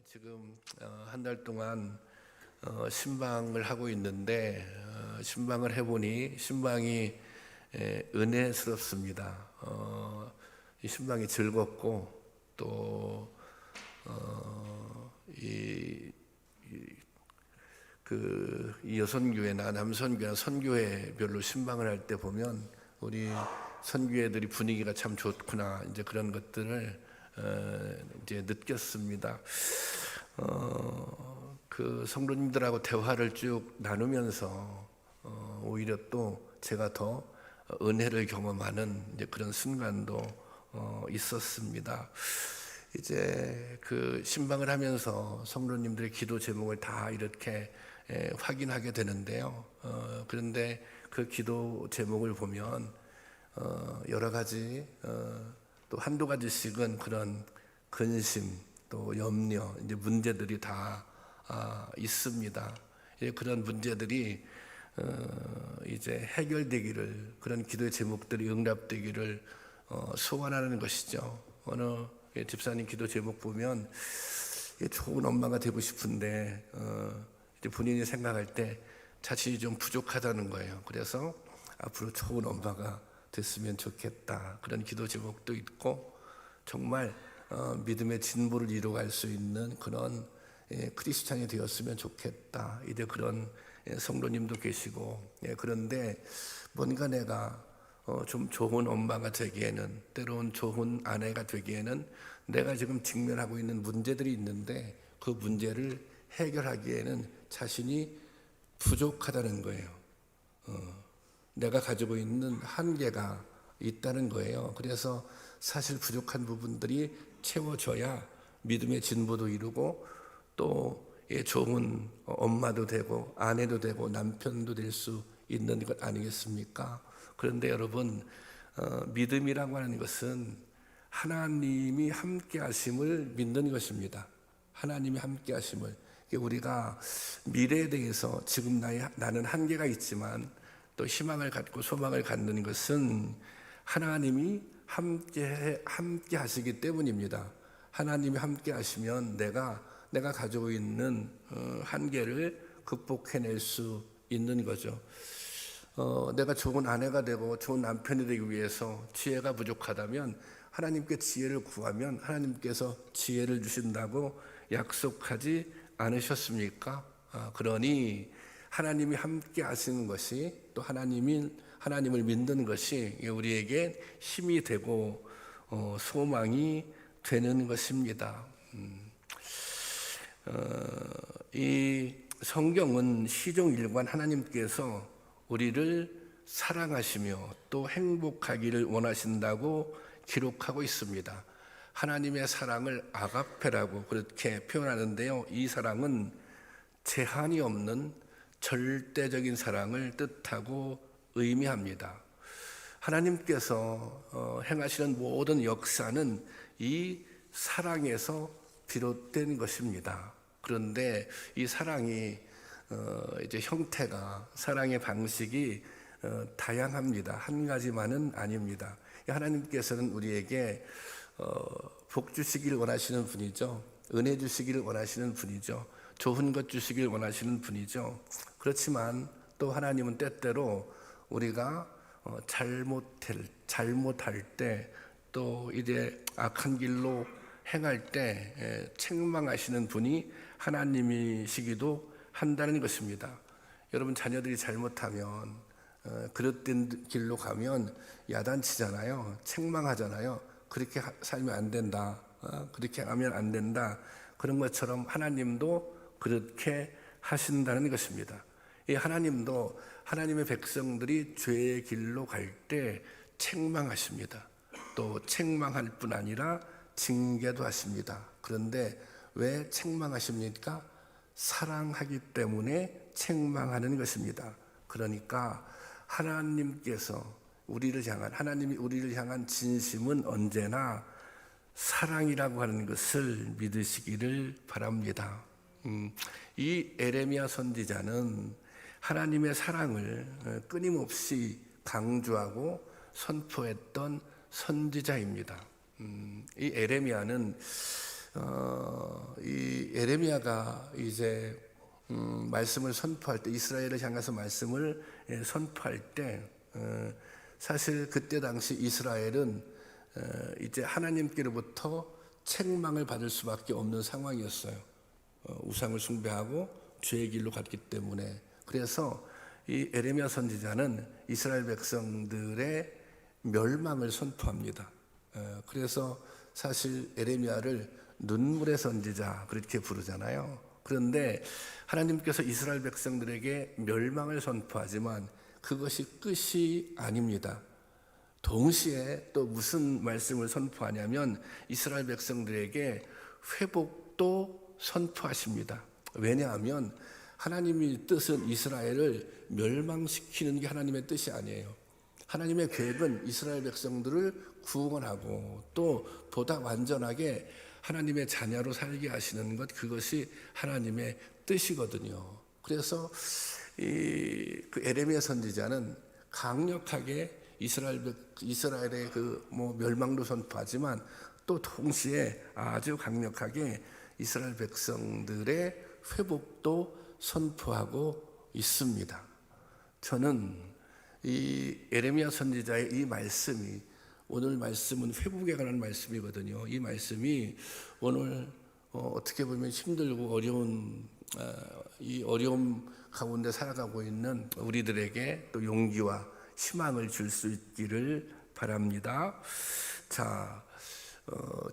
지금 한 달 동안 신방을 하고 있는데 신방을 해보니 신방이 은혜스럽습니다. 이 신방이 즐겁고 또 이 여선교회나 남선교회나 선교회별로 신방을 할 때 보면 우리 선교회들이 분위기가 참 좋구나, 이제 그런 것들을 이제 느꼈습니다. 그 성도님들하고 대화를 쭉 나누면서 오히려 또 제가 더 은혜를 경험하는 이제 그런 순간도 있었습니다. 이제 그 신방을 하면서 성도님들의 기도 제목을 다 이렇게 확인하게 되는데요. 그런데 그 기도 제목을 보면 여러 가지 또 한두 가지씩은 그런 근심 또 염려 이제 문제들이 다 있습니다. 그런 문제들이 이제 해결되기를, 그런 기도의 제목들이 응답되기를 소원하는 것이죠. 어느 집사님 기도 제목 보면 좋은 엄마가 되고 싶은데 이제 본인이 생각할 때 자신이 좀 부족하다는 거예요. 그래서 앞으로 좋은 엄마가 됐으면 좋겠다, 그런 기도 제목도 있고, 정말 믿음의 진보를 이루어갈 수 있는 그런 크리스찬이 되었으면 좋겠다, 이제 그런 성도님도 계시고, 그런데 뭔가 내가 좀 좋은 엄마가 되기에는, 때로는 좋은 아내가 되기에는 내가 지금 직면하고 있는 문제들이 있는데 그 문제를 해결하기에는 자신이 부족하다는 거예요. 내가 가지고 있는 한계가 있다는 거예요. 그래서 사실 부족한 부분들이 채워져야 믿음의 진보도 이루고 또 좋은 엄마도 되고 아내도 되고 남편도 될 수 있는 것 아니겠습니까? 그런데 여러분, 믿음이라고 하는 것은 하나님이 함께 하심을 믿는 것입니다. 하나님이 함께 하심을, 우리가 미래에 대해서 지금 나는 한계가 있지만 또 희망을 갖고 소망을 갖는 것은 하나님이 함께 하시기 때문입니다. 하나님이 함께 하시면 내가 가지고 있는 한계를 극복해낼 수 있는 거죠. 내가 좋은 아내가 되고 좋은 남편이 되기 위해서 지혜가 부족하다면 하나님께 지혜를 구하면 하나님께서 지혜를 주신다고 약속하지 않으셨습니까? 그러니 하나님이 함께 하시는 것이, 또 하나님을 믿는 것이 우리에게 힘이 되고 소망이 되는 것입니다. 이 성경은 시종일관 하나님께서 우리를 사랑하시며 또 행복하기를 원하신다고 기록하고 있습니다. 하나님의 사랑을 아가페라고 그렇게 표현하는데요, 이 사랑은 제한이 없는 절대적인 사랑을 뜻하고 의미합니다. 하나님께서 행하시는 모든 역사는 이 사랑에서 비롯된 것입니다. 그런데 이 사랑이 이제 형태가, 사랑의 방식이 다양합니다. 한 가지만은 아닙니다. 하나님께서는 우리에게 복 주시기를 원하시는 분이죠. 은혜 주시기를 원하시는 분이죠. 좋은 것 주시길 원하시는 분이죠. 그렇지만 또 하나님은 때때로 우리가 잘못할 때, 또 이제 악한 길로 행할 때 책망하시는 분이 하나님이시기도 한다는 것입니다. 여러분, 자녀들이 잘못하면 그릇된 길로 가면 야단치잖아요. 책망하잖아요. 그렇게 살면 안 된다, 그렇게 하면 안 된다. 그런 것처럼 하나님도 그렇게 하신다는 것입니다. 이 하나님도 하나님의 백성들이 죄의 길로 갈 때 책망하십니다. 또 책망할 뿐 아니라 징계도 하십니다. 그런데 왜 책망하십니까? 사랑하기 때문에 책망하는 것입니다. 그러니까 하나님께서 하나님이 우리를 향한 진심은 언제나 사랑이라고 하는 것을 믿으시기를 바랍니다. 이 에레미야 선지자는 하나님의 사랑을 끊임없이 강조하고 선포했던 선지자입니다. 이 에레미야는 이 에레미야가 이제 말씀을 선포할 때, 이스라엘을 향해서 말씀을 선포할 때, 사실 그때 당시 이스라엘은 이제 하나님께로부터 책망을 받을 수밖에 없는 상황이었어요. 우상을 숭배하고 죄의 길로 갔기 때문에. 그래서 이 에레미야 선지자는 이스라엘 백성들의 멸망을 선포합니다. 그래서 사실 에레미야를 눈물의 선지자 그렇게 부르잖아요. 그런데 하나님께서 이스라엘 백성들에게 멸망을 선포하지만 그것이 끝이 아닙니다. 동시에 또 무슨 말씀을 선포하냐면 이스라엘 백성들에게 회복도 선포하십니다. 왜냐하면 하나님의 뜻은 이스라엘을 멸망시키는 게 하나님의 뜻이 아니에요. 하나님의 계획은 이스라엘 백성들을 구원하고 또 보다 완전하게 하나님의 자녀로 살게 하시는 것, 그것이 하나님의 뜻이거든요. 그래서 그 에레미야 선지자는 강력하게 이스라엘의 멸망도 선포하지만 또 동시에 아주 강력하게 이스라엘 백성들의 회복도 선포하고 있습니다. 저는 이 에레미야 선지자의 이 말씀이, 오늘 말씀은 회복에 관한 말씀이거든요. 이 말씀이 오늘 어떻게 보면 힘들고 어려운 이 어려움 가운데 살아가고 있는 우리들에게 또 용기와 희망을 줄 수 있기를 바랍니다. 자,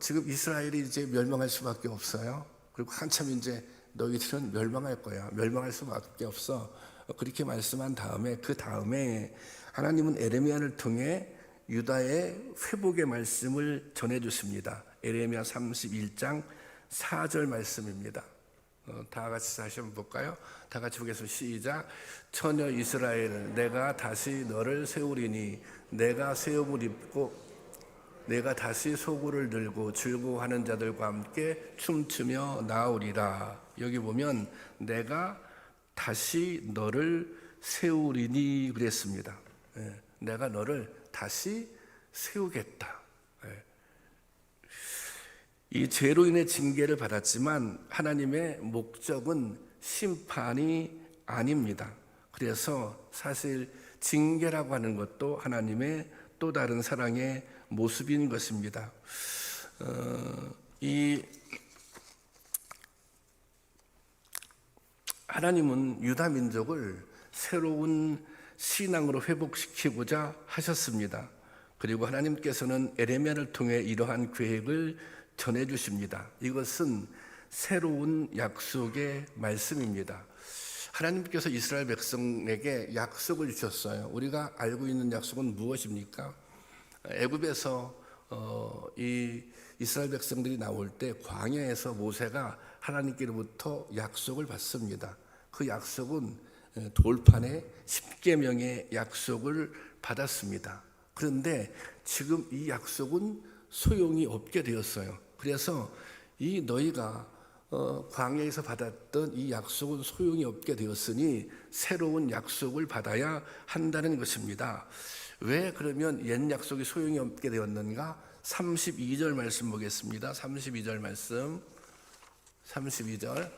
지금 이스라엘이 이제 멸망할 수밖에 없어요. 그리고 한참 이제 너희들은 멸망할 거야. 멸망할 수밖에 없어. 그렇게 말씀한 다음에 그 다음에 하나님은 에레미야를 통해 유다의 회복의 말씀을 전해 주십니다. 에레미야 31장 4절 말씀입니다. 다 같이 다시 한번 볼까요? 다 같이 보겠습니다. 시작. 처녀 이스라엘, 내가 다시 너를 세우리니 내가 새 옷을 입고 내가 다시 소구를 들고 즐거워하는 자들과 함께 춤추며 나오리라. 여기 보면 내가 다시 너를 세우리니 그랬습니다. 내가 너를 다시 세우겠다. 이 죄로 인해 징계를 받았지만 하나님의 목적은 심판이 아닙니다. 그래서 사실 징계라고 하는 것도 하나님의 또 다른 사랑의 모습인 것입니다. 이 하나님은 유다 민족을 새로운 신앙으로 회복시키고자 하셨습니다. 그리고 하나님께서는 에레미야를 통해 이러한 계획을 전해주십니다. 이것은 새로운 약속의 말씀입니다. 하나님께서 이스라엘 백성에게 약속을 주셨어요. 우리가 알고 있는 약속은 무엇입니까? 애굽에서 이 이스라엘 백성들이 나올 때 광야에서 모세가 하나님께로부터 약속을 받습니다. 그 약속은 돌판에 10계명의 약속을 받았습니다. 그런데 지금 이 약속은 소용이 없게 되었어요. 그래서 이 너희가 광야에서 받았던 이 약속은 소용이 없게 되었으니 새로운 약속을 받아야 한다는 것입니다. 왜 그러면 옛 약속이 소용이 없게 되었는가? 32절 말씀 보겠습니다. 32절 말씀. 32절.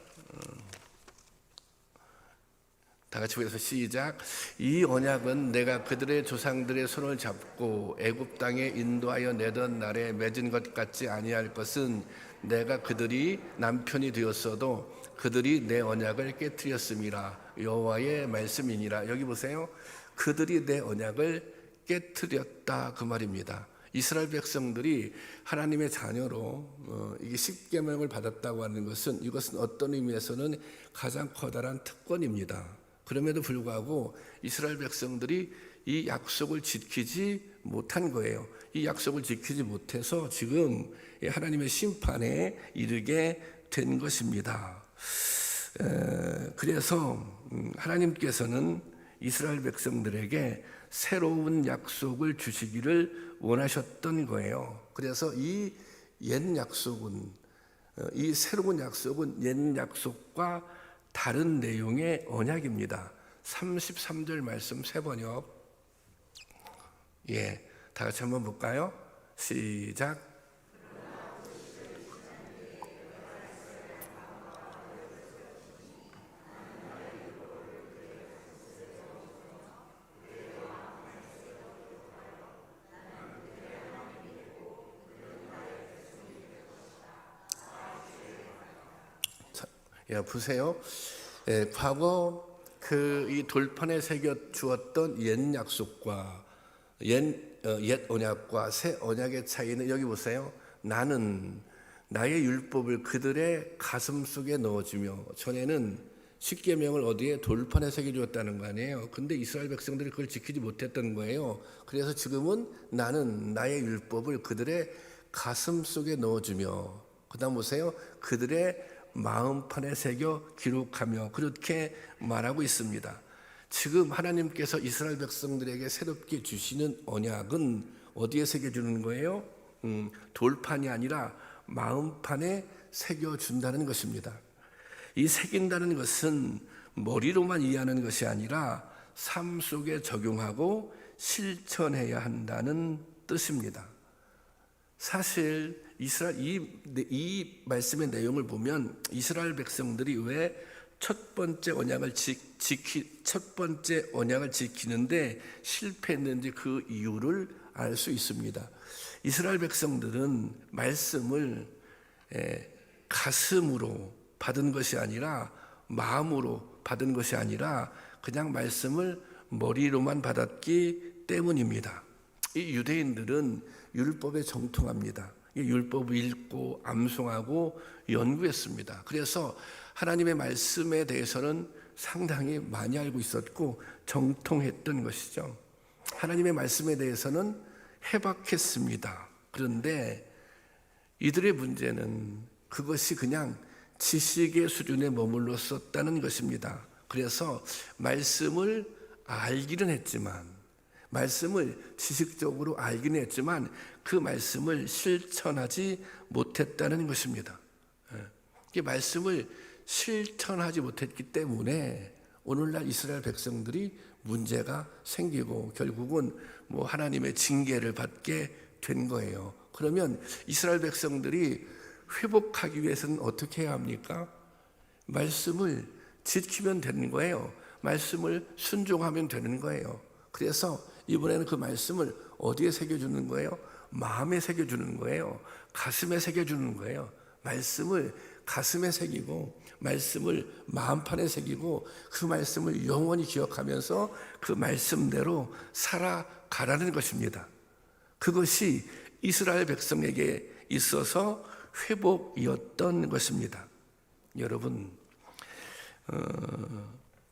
다 같이 보여서 시작. 이 언약은 내가 그들의 조상들의 손을 잡고 애굽 땅에 인도하여 내던 날에 맺은 것 같지 아니할 것은 내가 그들이 남편이 되었어도 그들이 내 언약을 깨뜨렸음이라. 여호와의 말씀이니라. 여기 보세요. 그들이 내 언약을 깨뜨렸다 그 말입니다. 이스라엘 백성들이 하나님의 자녀로 이게 10계명을 받았다고 하는 것은 이것은 어떤 의미에서는 가장 커다란 특권입니다. 그럼에도 불구하고 이스라엘 백성들이 이 약속을 지키지 못한 거예요. 이 약속을 지키지 못해서 지금 하나님의 심판에 이르게 된 것입니다. 그래서 하나님께서는 이스라엘 백성들에게 새로운 약속을 주시기를 원하셨던 거예요. 그래서 이 옛 약속은, 이 새로운 약속은 옛 약속과 다른 내용의 언약입니다. 33절 말씀 세 번역. 다 같이 한번 볼까요? 시작. 보세요. 과거 이 돌판에 새겨 주었던 옛 약속과 옛 언약과 새 언약의 차이는 여기 보세요. 나는 나의 율법을 그들의 가슴 속에 넣어주며, 전에는 십계명을 어디에 돌판에 새겨 주었다는 거 아니에요. 근데 이스라엘 백성들이 그걸 지키지 못했던 거예요. 그래서 지금은 나는 나의 율법을 그들의 가슴 속에 넣어주며, 그다음 보세요. 그들의 마음판에 새겨 기록하며, 그렇게 말하고 있습니다. 지금 하나님께서 이스라엘 백성들에게 새롭게 주시는 언약은 어디에 새겨주는 거예요? 돌판이 아니라 마음판에 새겨준다는 것입니다. 이 새긴다는 것은 머리로만 이해하는 것이 아니라 삶 속에 적용하고 실천해야 한다는 뜻입니다. 사실 이 말씀의 내용을 보면 이스라엘 백성들이 왜 첫 번째 언약을 지키는데 실패했는지 그 이유를 알 수 있습니다. 이스라엘 백성들은 말씀을 가슴으로 받은 것이 아니라, 마음으로 받은 것이 아니라 그냥 말씀을 머리로만 받았기 때문입니다. 이 유대인들은 율법에 정통합니다. 율법을 읽고 암송하고 연구했습니다. 그래서 하나님의 말씀에 대해서는 상당히 많이 알고 있었고 정통했던 것이죠. 하나님의 말씀에 대해서는 해박했습니다. 그런데 이들의 문제는 그것이 그냥 지식의 수준에 머물렀었다는 것입니다. 그래서 말씀을 알기는 했지만, 말씀을 지식적으로 알기는 했지만 그 말씀을 실천하지 못했다는 것입니다. 이 말씀을 실천하지 못했기 때문에 오늘날 이스라엘 백성들이 문제가 생기고 결국은 하나님의 징계를 받게 된 거예요. 그러면 이스라엘 백성들이 회복하기 위해서는 어떻게 해야 합니까? 말씀을 지키면 되는 거예요. 말씀을 순종하면 되는 거예요. 그래서 이번에는 그 말씀을 어디에 새겨주는 거예요? 마음에 새겨주는 거예요. 가슴에 새겨주는 거예요. 말씀을 가슴에 새기고, 말씀을 마음판에 새기고, 그 말씀을 영원히 기억하면서 그 말씀대로 살아가라는 것입니다. 그것이 이스라엘 백성에게 있어서 회복이었던 것입니다. 여러분,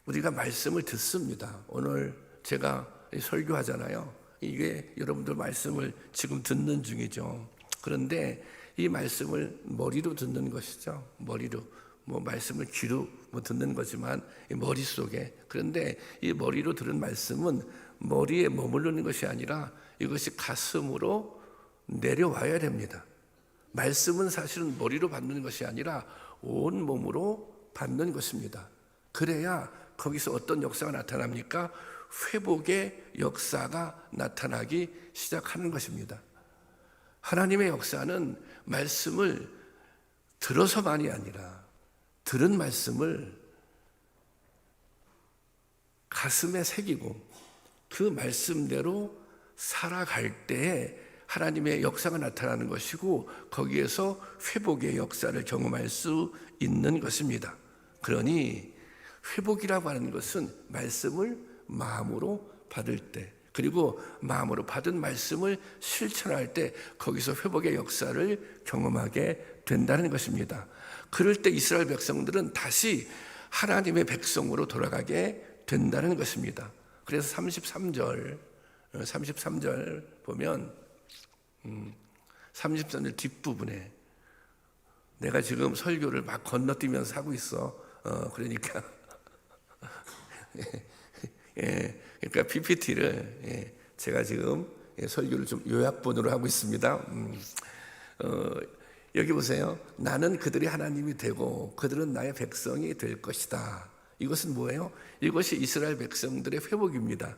우리가 말씀을 듣습니다. 오늘 제가 설교하잖아요. 이게 여러분들 말씀을 지금 듣는 중이죠. 그런데 이 말씀을 머리로 듣는 것이죠. 머리로, 말씀을 귀로 듣는 거지만 머릿속에. 그런데 이 머리로 들은 말씀은 머리에 머무르는 것이 아니라 이것이 가슴으로 내려와야 됩니다. 말씀은 사실은 머리로 받는 것이 아니라 온 몸으로 받는 것입니다. 그래야 거기서 어떤 역사가 나타납니까? 회복의 역사가 나타나기 시작하는 것입니다. 하나님의 역사는 말씀을 들어서만이 아니라 들은 말씀을 가슴에 새기고 그 말씀대로 살아갈 때에 하나님의 역사가 나타나는 것이고, 거기에서 회복의 역사를 경험할 수 있는 것입니다. 그러니 회복이라고 하는 것은 말씀을 마음으로 받을 때, 그리고 마음으로 받은 말씀을 실천할 때 거기서 회복의 역사를 경험하게 된다는 것입니다. 그럴 때 이스라엘 백성들은 다시 하나님의 백성으로 돌아가게 된다는 것입니다. 그래서 33절 보면 33절 뒷부분에, 내가 지금 설교를 막 건너뛰면서 하고 있어. 그러니까 그러니까 PPT를 제가 지금 설교를 좀 요약본으로 하고 있습니다. 여기 보세요. 나는 그들이 하나님이 되고 그들은 나의 백성이 될 것이다. 이것은 뭐예요? 이것이 이스라엘 백성들의 회복입니다.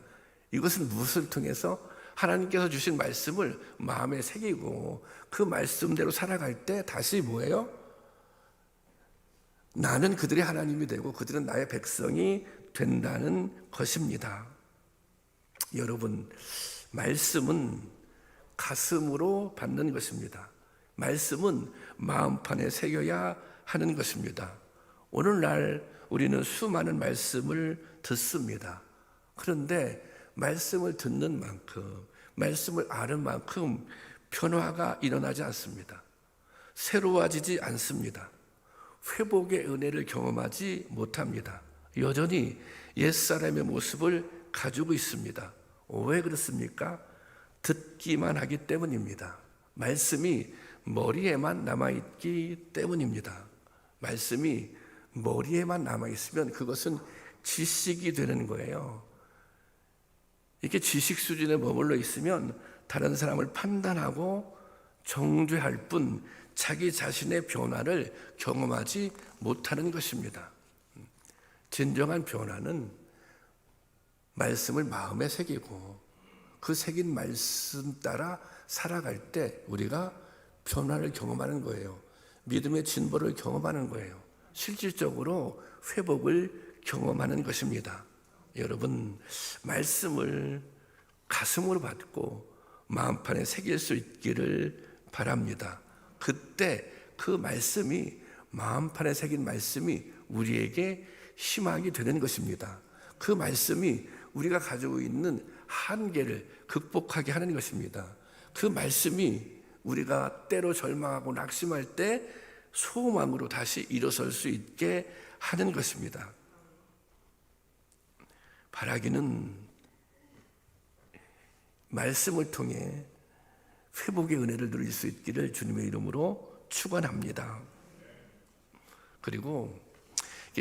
이것은 무엇을 통해서? 하나님께서 주신 말씀을 마음에 새기고 그 말씀대로 살아갈 때 다시 뭐예요? 나는 그들이 하나님이 되고 그들은 나의 백성이 된다는 것입니다. 여러분, 말씀은 가슴으로 받는 것입니다. 말씀은 마음판에 새겨야 하는 것입니다. 오늘날 우리는 수많은 말씀을 듣습니다. 그런데 말씀을 듣는 만큼, 말씀을 아는 만큼 변화가 일어나지 않습니다. 새로워지지 않습니다. 회복의 은혜를 경험하지 못합니다. 여전히 옛사람의 모습을 가지고 있습니다. 왜 그렇습니까? 듣기만 하기 때문입니다. 말씀이 머리에만 남아있기 때문입니다. 말씀이 머리에만 남아있으면 그것은 지식이 되는 거예요. 이렇게 지식 수준에 머물러 있으면 다른 사람을 판단하고 정죄할 뿐 자기 자신의 변화를 경험하지 못하는 것입니다. 진정한 변화는 말씀을 마음에 새기고 그 새긴 말씀 따라 살아갈 때 우리가 변화를 경험하는 거예요. 믿음의 진보를 경험하는 거예요. 실질적으로 회복을 경험하는 것입니다. 여러분, 말씀을 가슴으로 받고 마음판에 새길 수 있기를 바랍니다. 그때 그 말씀이, 마음판에 새긴 말씀이 우리에게 희망이 되는 것입니다. 그 말씀이 우리가 가지고 있는 한계를 극복하게 하는 것입니다. 그 말씀이 우리가 때로 절망하고 낙심할 때 소망으로 다시 일어설 수 있게 하는 것입니다. 바라기는 말씀을 통해 회복의 은혜를 누릴 수 있기를 주님의 이름으로 축원합니다. 그리고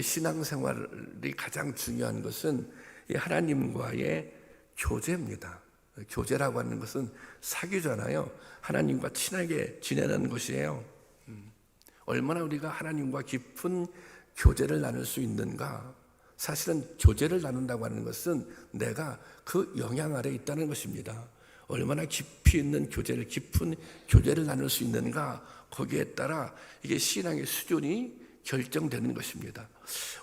신앙생활이 가장 중요한 것은 하나님과의 교제입니다. 교제라고 하는 것은 사귀잖아요. 하나님과 친하게 지내는 것이에요. 얼마나 우리가 하나님과 깊은 교제를 나눌 수 있는가? 사실은 교제를 나눈다고 하는 것은 내가 그 영향 아래 있다는 것입니다. 얼마나 깊이 있는 교제를, 깊은 교제를 나눌 수 있는가? 거기에 따라 이게 신앙의 수준이 결정되는 것입니다.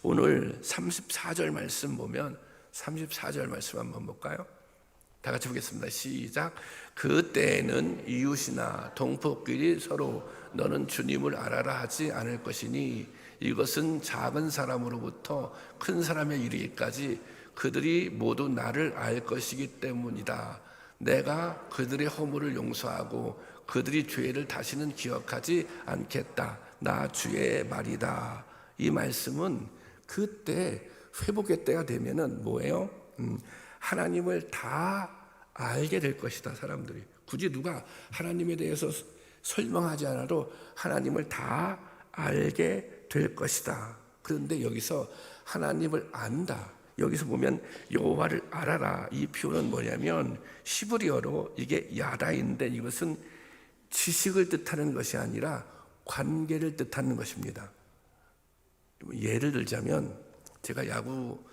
오늘 34절 말씀 보면 34절 말씀 한번 볼까요? 다 같이 보겠습니다. 시작. 그때에는 이웃이나 동포끼리 서로 너는 주님을 알아라 하지 않을 것이니 이것은 작은 사람으로부터 큰 사람에 이르기까지 그들이 모두 나를 알 것이기 때문이다. 내가 그들의 허물을 용서하고 그들이 죄를 다시는 기억하지 않겠다. 나 주의 말이다. 이 말씀은 그때 회복의 때가 되면은 뭐예요? 하나님을 다 알게 될 것이다. 사람들이 굳이 누가 하나님에 대해서 설명하지 않아도 하나님을 다 알게 될 것이다. 그런데 여기서 하나님을 안다, 여기서 보면 여호와를 알아라, 이 표현은 뭐냐면 히브리어로 이게 야다인데 이것은 지식을 뜻하는 것이 아니라 관계를 뜻하는 것입니다. 예를 들자면 제가 야구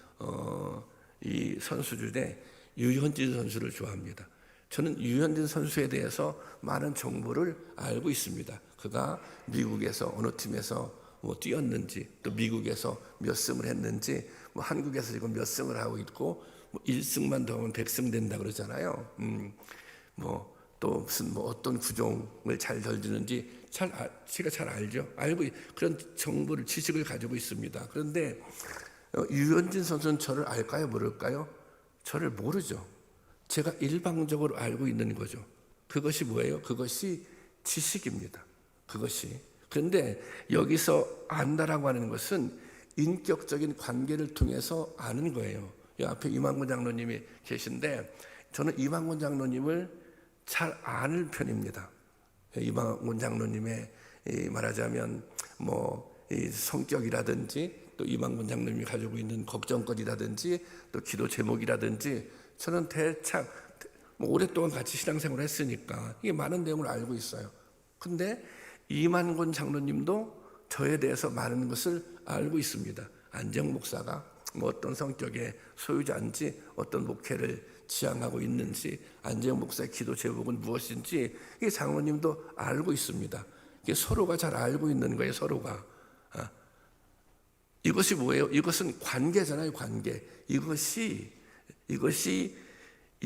이 선수 중에 유현진 선수를 좋아합니다. 저는 유현진 선수에 대해서 많은 정보를 알고 있습니다. 그가 미국에서 어느 팀에서 뛰었는지, 또 미국에서 몇 승을 했는지, 한국에서 지금 몇 승을 하고 있고, 1승만 더 하면 100승 된다 그러잖아요. 또 무슨 어떤 구종을 잘 던지는지 제가 잘 알죠. 알고 그런 정보를, 지식을 가지고 있습니다. 그런데 유현진 선수는 저를 알까요, 모를까요? 저를 모르죠. 제가 일방적으로 알고 있는 거죠. 그것이 뭐예요? 그것이 지식입니다. 그것이. 그런데 여기서 안다라고 하는 것은 인격적인 관계를 통해서 아는 거예요. 이 앞에 이만곤 장로님이 계신데 저는 이만곤 장로님을 잘 아는 편입니다. 이만곤 장로님의 말하자면 이 성격이라든지 또 이만곤 장로님이 가지고 있는 걱정거리라든지 또 기도 제목이라든지 저는 대충 오랫동안 같이 신앙생활을 했으니까 이게 많은 내용을 알고 있어요. 근데 이만곤 장로님도 저에 대해서 많은 것을 알고 있습니다. 안정 목사가 어떤 성격의 소유자인지, 어떤 목회를 지향하고 있는지, 안정 목사의 기도 제목은 무엇인지 이 장로님도 알고 있습니다. 이게 서로가 잘 알고 있는 거예요. 서로가. 이것이 뭐예요? 이것은 관계잖아요. 관계. 이것이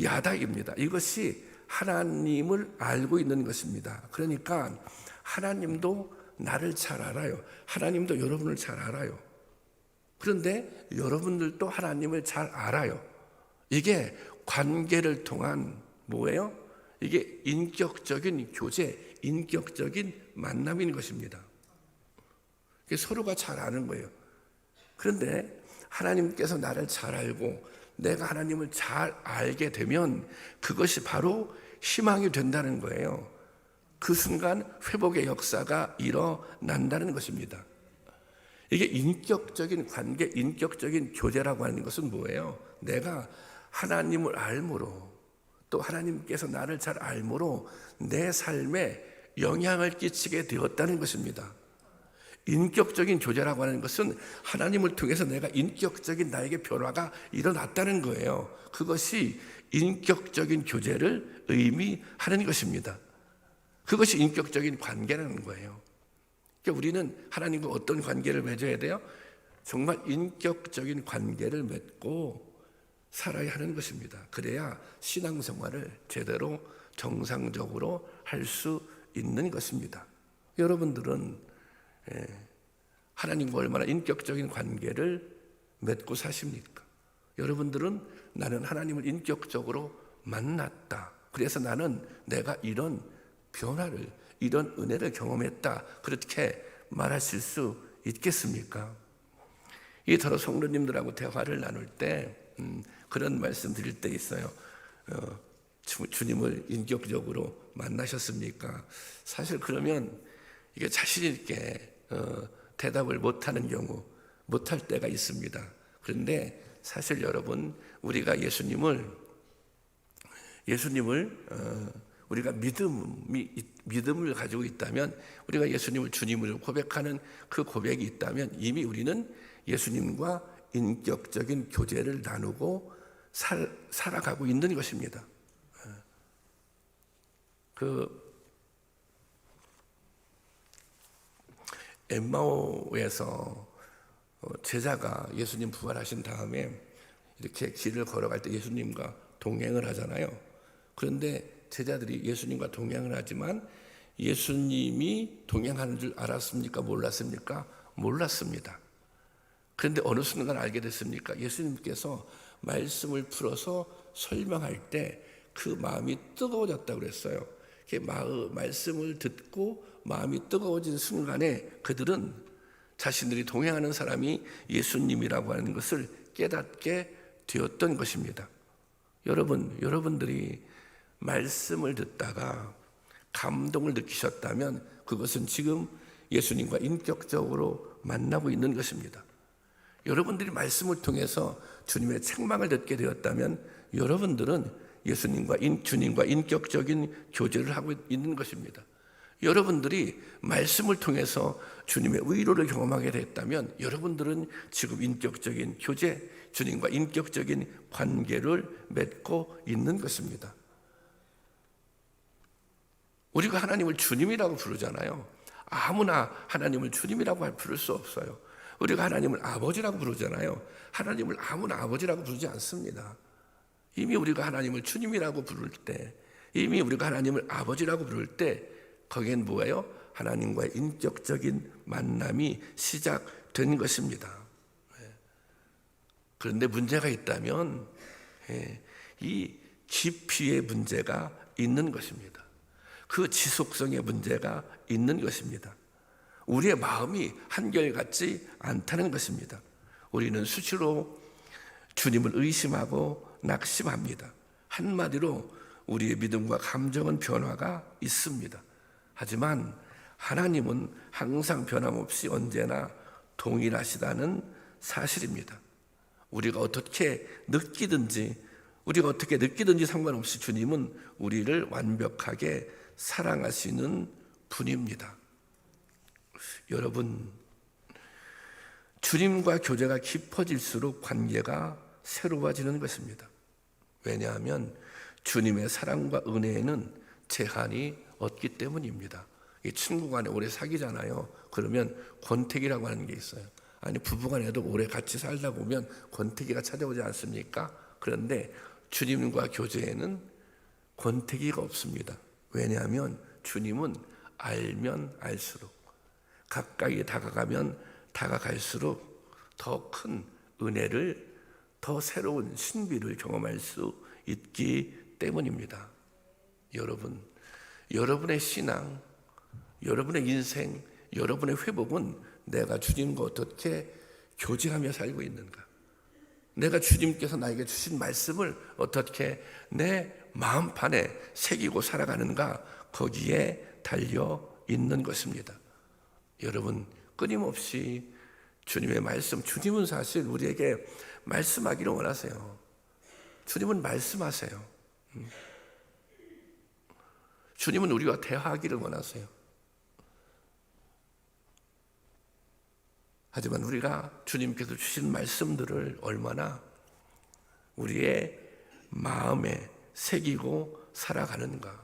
야닥입니다. 이것이 하나님을 알고 있는 것입니다. 그러니까 하나님도 나를 잘 알아요. 하나님도 여러분을 잘 알아요. 그런데 여러분들도 하나님을 잘 알아요. 이게 관계를 통한 뭐예요? 이게 인격적인 교제, 인격적인 만남인 것입니다. 서로가 잘 아는 거예요. 그런데 하나님께서 나를 잘 알고 내가 하나님을 잘 알게 되면 그것이 바로 희망이 된다는 거예요. 그 순간 회복의 역사가 일어난다는 것입니다. 이게 인격적인 관계, 인격적인 교제라고 하는 것은 뭐예요? 내가 하나님을 알므로, 또 하나님께서 나를 잘 알므로 내 삶에 영향을 끼치게 되었다는 것입니다. 인격적인 교제라고 하는 것은 하나님을 통해서 내가 인격적인 나에게 변화가 일어났다는 거예요. 그것이 인격적인 교제를 의미하는 것입니다. 그것이 인격적인 관계라는 거예요. 그러니까 우리는 하나님과 어떤 관계를 맺어야 돼요? 정말 인격적인 관계를 맺고 살아야 하는 것입니다. 그래야 신앙생활을 제대로 정상적으로 할 수 있는 것입니다. 여러분들은 하나님과 얼마나 인격적인 관계를 맺고 사십니까? 여러분들은 나는 하나님을 인격적으로 만났다. 그래서 나는 내가 이런 변화를, 이런 은혜를 경험했다. 그렇게 말하실 수 있겠습니까? 이더러 성도님들하고 대화를 나눌 때 그런 말씀 드릴 때 있어요. 주님을 인격적으로 만나셨습니까? 사실 그러면 이게 자신 있게 대답을 못하는 경우, 못할 때가 있습니다. 그런데 사실 여러분, 우리가 예수님을 우리가 믿음을 가지고 있다면, 우리가 예수님을 주님으로 고백하는 그 고백이 있다면 이미 우리는 예수님과 인격적인 교제를 나누고 살아가고 있는 것입니다. 엠마오에서 제자가 예수님 부활하신 다음에 이렇게 길을 걸어갈 때 예수님과 동행을 하잖아요. 그런데 제자들이 예수님과 동행을 하지만 예수님이 동행하는 줄 알았습니까? 몰랐습니까? 몰랐습니다. 그런데 어느 순간 알게 됐습니까? 예수님께서 말씀을 풀어서 설명할 때 그 마음이 뜨거워졌다고 그랬어요. 말씀을 듣고 마음이 뜨거워진 순간에 그들은 자신들이 동행하는 사람이 예수님이라고 하는 것을 깨닫게 되었던 것입니다. 여러분들이 말씀을 듣다가 감동을 느끼셨다면 그것은 지금 예수님과 인격적으로 만나고 있는 것입니다. 여러분들이 말씀을 통해서 주님의 책망을 듣게 되었다면 여러분들은 주님과 인격적인 교제를 하고 있는 것입니다. 여러분들이 말씀을 통해서 주님의 위로를 경험하게 됐다면 여러분들은 지금 인격적인 교제, 주님과 인격적인 관계를 맺고 있는 것입니다. 우리가 하나님을 주님이라고 부르잖아요. 아무나 하나님을 주님이라고 부를 수 없어요. 우리가 하나님을 아버지라고 부르잖아요. 하나님을 아무나 아버지라고 부르지 않습니다. 이미 우리가 하나님을 주님이라고 부를 때, 이미 우리가 하나님을 아버지라고 부를 때 거기엔 뭐예요? 하나님과의 인격적인 만남이 시작된 것입니다. 그런데 문제가 있다면 이 깊이의 문제가 있는 것입니다. 그 지속성의 문제가 있는 것입니다. 우리의 마음이 한결같지 않다는 것입니다. 우리는 수시로 주님을 의심하고 낙심합니다. 한마디로 우리의 믿음과 감정은 변화가 있습니다. 하지만 하나님은 항상 변함없이 언제나 동일하시다는 사실입니다. 우리가 어떻게 느끼든지 상관없이 주님은 우리를 완벽하게 사랑하시는 분입니다. 여러분, 주님과 교제가 깊어질수록 관계가 새로워지는 것입니다. 왜냐하면 주님의 사랑과 은혜에는 제한이 없기 때문입니다. 친구 간에 오래 사귀잖아요. 그러면 권태기라고 하는 게 있어요. 아니, 부부간에도 오래 같이 살다 보면 권태기가 찾아오지 않습니까? 그런데 주님과 교제에는 권태기가 없습니다. 왜냐하면 주님은 알면 알수록, 가까이 다가가면 다가갈수록 더 큰 은혜를, 더 새로운 신비를 경험할 수 있기 때문입니다. 여러분, 여러분의 신앙, 여러분의 인생, 여러분의 회복은 내가 주님과 어떻게 교제하며 살고 있는가, 내가 주님께서 나에게 주신 말씀을 어떻게 내 마음판에 새기고 살아가는가, 거기에 달려 있는 것입니다. 여러분, 끊임없이 주님의 말씀, 주님은 사실 우리에게 말씀하기를 원하세요. 주님은 말씀하세요. 주님은 우리와 대화하기를 원하세요. 하지만 우리가 주님께서 주신 말씀들을 얼마나 우리의 마음에 새기고 살아가는가,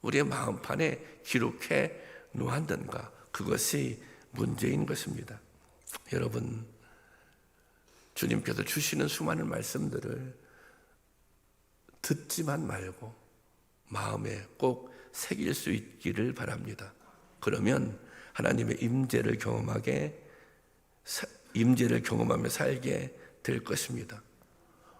우리의 마음판에 기록해 놓았는가, 그것이 문제인 것입니다. 여러분, 주님께서 주시는 수많은 말씀들을 듣지만 말고 마음에 꼭 새길 수 있기를 바랍니다. 그러면 하나님의 임재를 경험하며 살게 될 것입니다.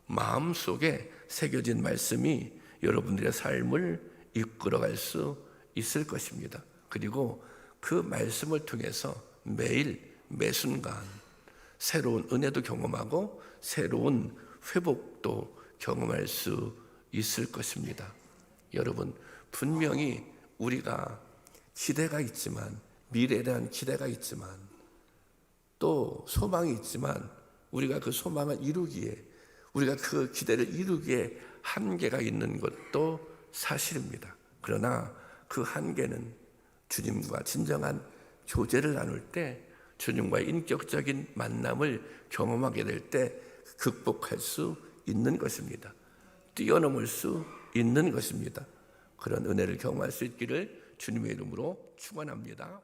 마음속에 새겨진 말씀이 여러분들의 삶을 이끌어갈 수 있을 것입니다. 그리고 그 말씀을 통해서 매일 매순간 새로운 은혜도 경험하고 새로운 회복도 경험할 수 있을 것입니다. 여러분, 분명히 우리가 기대가 있지만, 미래에 대한 기대가 있지만, 또 소망이 있지만, 우리가 그 소망을 이루기에, 우리가 그 기대를 이루기에 한계가 있는 것도 사실입니다. 그러나 그 한계는 주님과 진정한 교제를 나눌 때, 주님과의 인격적인 만남을 경험하게 될 때 극복할 수 있는 것입니다. 뛰어넘을 수 있는 것입니다. 그런 은혜를 경험할 수 있기를 주님의 이름으로 축원합니다.